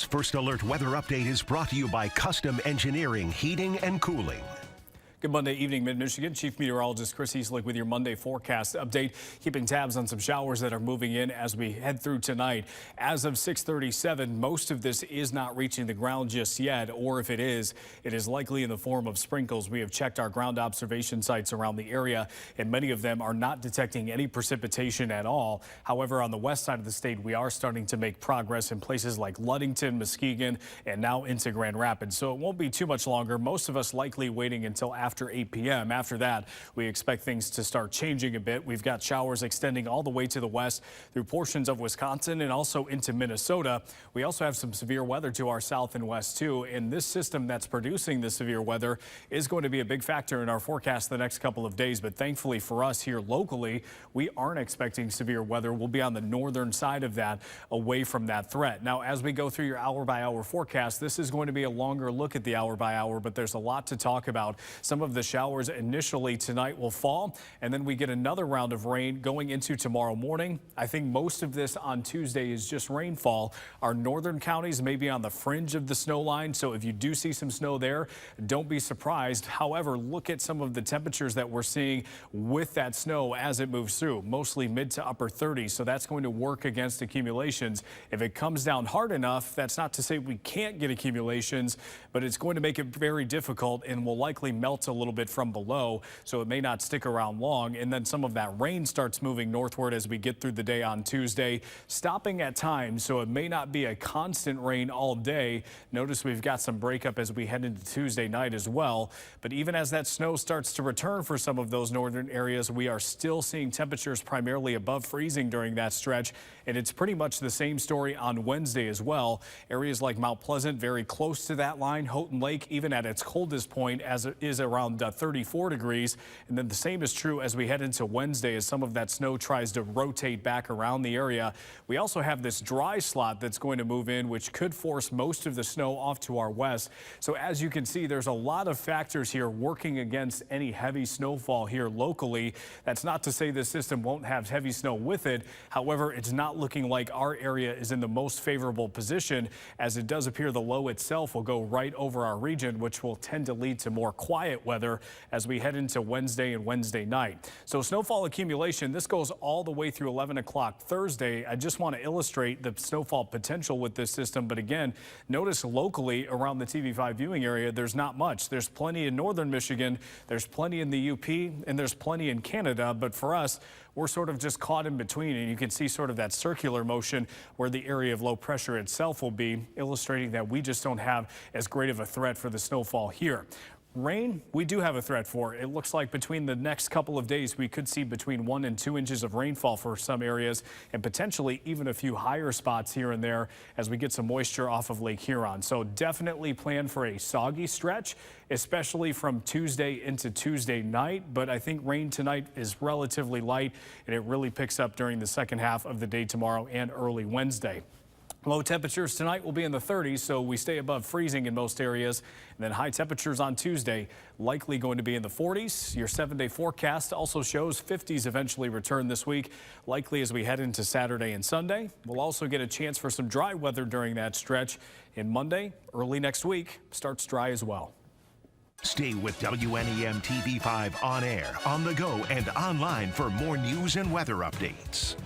First Alert Weather Update is brought to you by Custom Engineering Heating and Cooling. Good Monday evening, Mid-Michigan. Chief Meteorologist Chris Eastlick with your Monday forecast update, keeping tabs on some showers that are moving in as we head through tonight. As of 6:37, most of this is not reaching the ground just yet, or if it is likely in the form of sprinkles. We have checked our ground observation sites around the area, and many of them are not detecting any precipitation at all. However, on the west side of the state, we are starting to make progress in places like Ludington, Muskegon, and now into Grand Rapids. So it won't be too much longer. Most of us likely waiting until after 8 p.m. After that, we expect things to start changing a bit. We've got showers extending all the way to the west through portions of Wisconsin and also into Minnesota. We also have some severe weather to our south and west too. And this system that's producing the severe weather is going to be a big factor in our forecast the next couple of days. But thankfully for us here locally, we aren't expecting severe weather. We'll be on the northern side of that, away from that threat. Now, as we go through your hour-by-hour forecast, this is going to be a longer look at the hour-by-hour, but there's a lot to talk about. Some of the showers initially tonight will fall, and then we get another round of rain going into tomorrow morning. I think most of this on Tuesday is just rainfall. Our northern counties may be on the fringe of the snow line, so if you do see some snow there, don't be surprised. However, look at some of the temperatures that we're seeing with that snow as it moves through, mostly mid to upper 30s, so that's going to work against accumulations. If it comes down hard enough, that's not to say we can't get accumulations, but it's going to make it very difficult and will likely melt a little bit from below, so it may not stick around long. And then some of that rain starts moving northward as we get through the day on Tuesday, stopping at times, so it may not be a constant rain all day. Notice we've got some breakup as we head into Tuesday night as well. But even as that snow starts to return for some of those northern areas, we are still seeing temperatures primarily above freezing during that stretch. And it's pretty much the same story on Wednesday as well. Areas like Mount Pleasant very close to that line. Houghton Lake even at its coldest point as it is around 34 degrees. And then the same is true as we head into Wednesday as some of that snow tries to rotate back around the area. We also have this dry slot that's going to move in, which could force most of the snow off to our west. So as you can see, there's a lot of factors here working against any heavy snowfall here locally. That's not to say this system won't have heavy snow with it. However, it's not looking like our area is in the most favorable position, as it does appear the low itself will go right over our region, which will tend to lead to more quiet weather as we head into Wednesday and Wednesday night. So snowfall accumulation, this goes all the way through 11 o'clock Thursday. I just want to illustrate the snowfall potential with this system. But again, notice locally around the TV5 viewing area, there's not much. There's plenty in northern Michigan, there's plenty in the UP, and there's plenty in Canada. But for us, we're sort of just caught in between, and you can see sort of that circular motion where the area of low pressure itself will be, illustrating that we just don't have as great of a threat for the snowfall here. Rain, we do have a threat for. It looks like between the next couple of days, we could see between 1 and 2 inches of rainfall for some areas, and potentially even a few higher spots here and there as we get some moisture off of Lake Huron. So definitely plan for a soggy stretch, especially from Tuesday into Tuesday night. But I think rain tonight is relatively light, and it really picks up during the second half of the day tomorrow and early Wednesday. Low temperatures tonight will be in the 30s, so we stay above freezing in most areas. And then high temperatures on Tuesday, likely going to be in the 40s. Your 7-day forecast also shows 50s eventually return this week, likely as we head into Saturday and Sunday. We'll also get a chance for some dry weather during that stretch. And Monday, early next week, starts dry as well. Stay with WNEM TV5 on air, on the go, and online for more news and weather updates.